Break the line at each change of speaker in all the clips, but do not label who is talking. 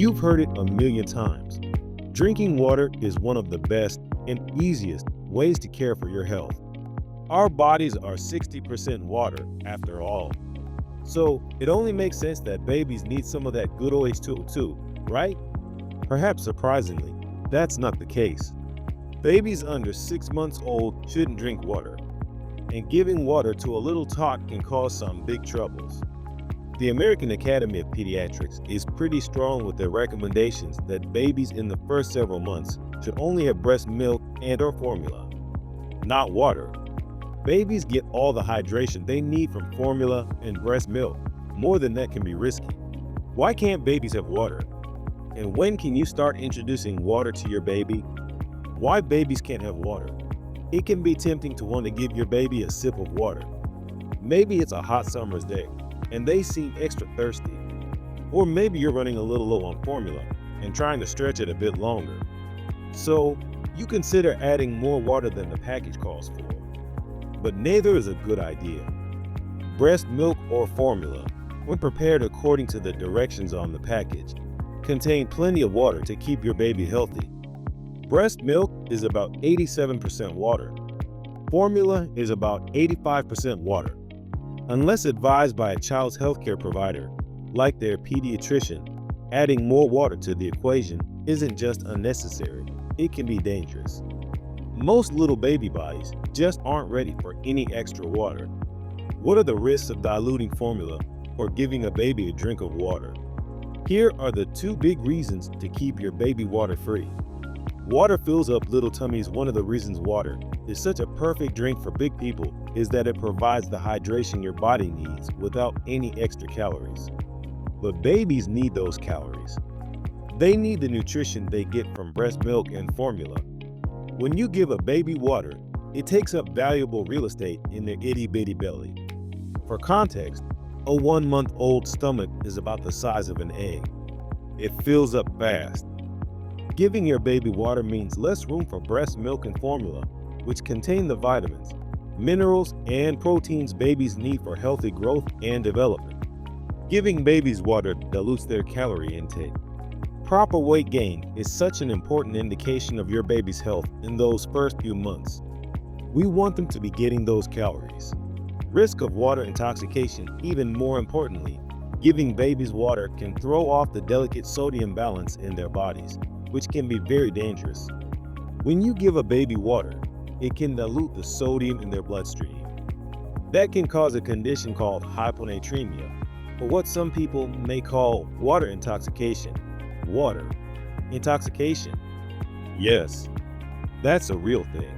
You've heard it a million times. Drinking water is one of the best and easiest ways to care for your health. Our bodies are 60% water, after all. So it only makes sense that babies need some of that good OH2 too, right? Perhaps surprisingly, that's not the case. Babies under 6 months old shouldn't drink water, and giving water to a little tot can cause some big troubles. The American Academy of Pediatrics is pretty strong with their recommendations that babies in the first several months should only have breast milk and/or formula, not water. Babies get all the hydration they need from formula and breast milk. More than that can be risky. Why can't babies have water? And when can you start introducing water to your baby? Why babies can't have water? It can be tempting to want to give your baby a sip of water. Maybe it's a hot summer's day and they seem extra thirsty. Or maybe you're running a little low on formula and trying to stretch it a bit longer. So you consider adding more water than the package calls for. But neither is a good idea. Breast milk or formula, when prepared according to the directions on the package, contain plenty of water to keep your baby healthy. Breast milk is about 87% water. Formula is about 85% water. Unless advised by a child's healthcare provider, like their pediatrician, adding more water to the equation isn't just unnecessary, it can be dangerous. Most little baby bodies just aren't ready for any extra water. What are the risks of diluting formula or giving a baby a drink of water? Here are the two big reasons to keep your baby water free. Water fills up little tummies. One of the reasons water is such a perfect drink for big people is that it provides the hydration your body needs without any extra calories. But babies need those calories. They need the nutrition they get from breast milk and formula. When you give a baby water, it takes up valuable real estate in their itty-bitty belly. For context, a 1-month-old stomach is about the size of an egg. It fills up fast. Giving your baby water means less room for breast milk and formula, which contain the vitamins, minerals, and proteins babies need for healthy growth and development. Giving babies water dilutes their calorie intake. Proper weight gain is such an important indication of your baby's health in those first few months. We want them to be getting those calories. Risk of water intoxication, even more importantly, giving babies water can throw off the delicate sodium balance in their bodies, which can be very dangerous. When you give a baby water, it can dilute the sodium in their bloodstream. That can cause a condition called hyponatremia, or what some people may call water intoxication. Water intoxication. Yes, that's a real thing,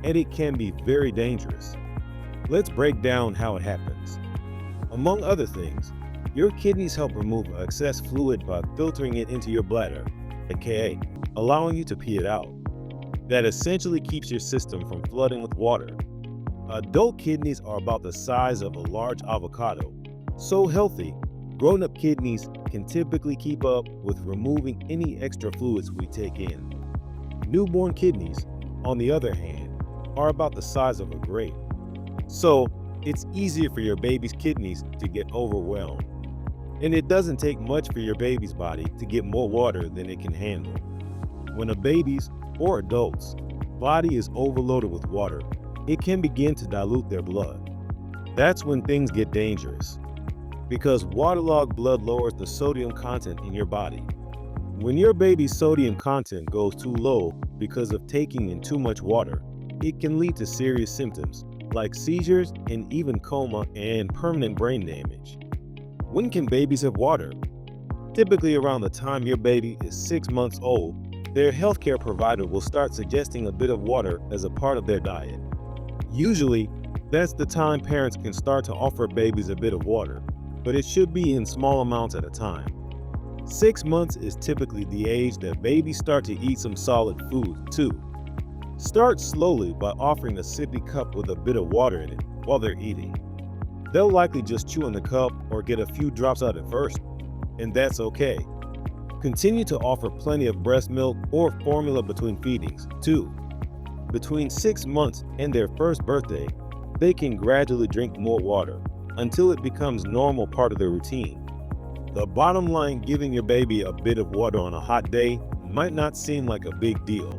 and it can be very dangerous. Let's break down how it happens. Among other things, your kidneys help remove excess fluid by filtering it into your bladder, aka allowing you to pee it out. That essentially keeps your system from flooding with water. Adult kidneys are about the size of a large avocado. So healthy, grown-up kidneys can typically keep up with removing any extra fluids we take in. Newborn kidneys, on the other hand, are about the size of a grape. So it's easier for your baby's kidneys to get overwhelmed. And it doesn't take much for your baby's body to get more water than it can handle. When a baby's or adult's body is overloaded with water, it can begin to dilute their blood. That's when things get dangerous, because waterlogged blood lowers the sodium content in your body. When your baby's sodium content goes too low because of taking in too much water, it can lead to serious symptoms like seizures and even coma and permanent brain damage. When can babies have water? Typically around the time your baby is 6 months old, their healthcare provider will start suggesting a bit of water as a part of their diet. Usually, that's the time parents can start to offer babies a bit of water, but it should be in small amounts at a time. 6 months is typically the age that babies start to eat some solid food too. Start slowly by offering a sippy cup with a bit of water in it while they're eating. They'll likely just chew on the cup or get a few drops out at first, and that's okay. Continue to offer plenty of breast milk or formula between feedings, too. Between 6 months and their first birthday, they can gradually drink more water until it becomes normal part of their routine. The bottom line, giving your baby a bit of water on a hot day might not seem like a big deal,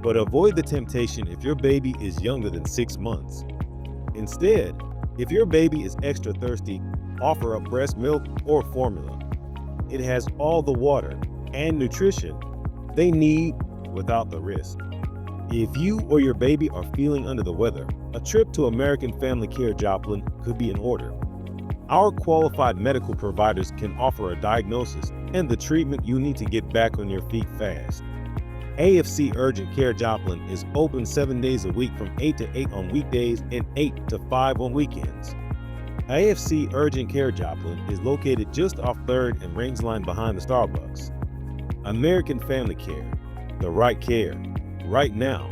but avoid the temptation if your baby is younger than 6 months. Instead, if your baby is extra thirsty, offer up breast milk or formula. It has all the water and nutrition they need without the risk. If you or your baby are feeling under the weather, a trip to American Family Care Joplin could be in order. Our qualified medical providers can offer a diagnosis and the treatment you need to get back on your feet fast. AFC Urgent Care Joplin is open 7 days a week from 8 to 8 on weekdays and 8 to 5 on weekends. AFC Urgent Care Joplin is located just off 3rd and Rangeline behind the Starbucks. American Family Care, the right care, right now.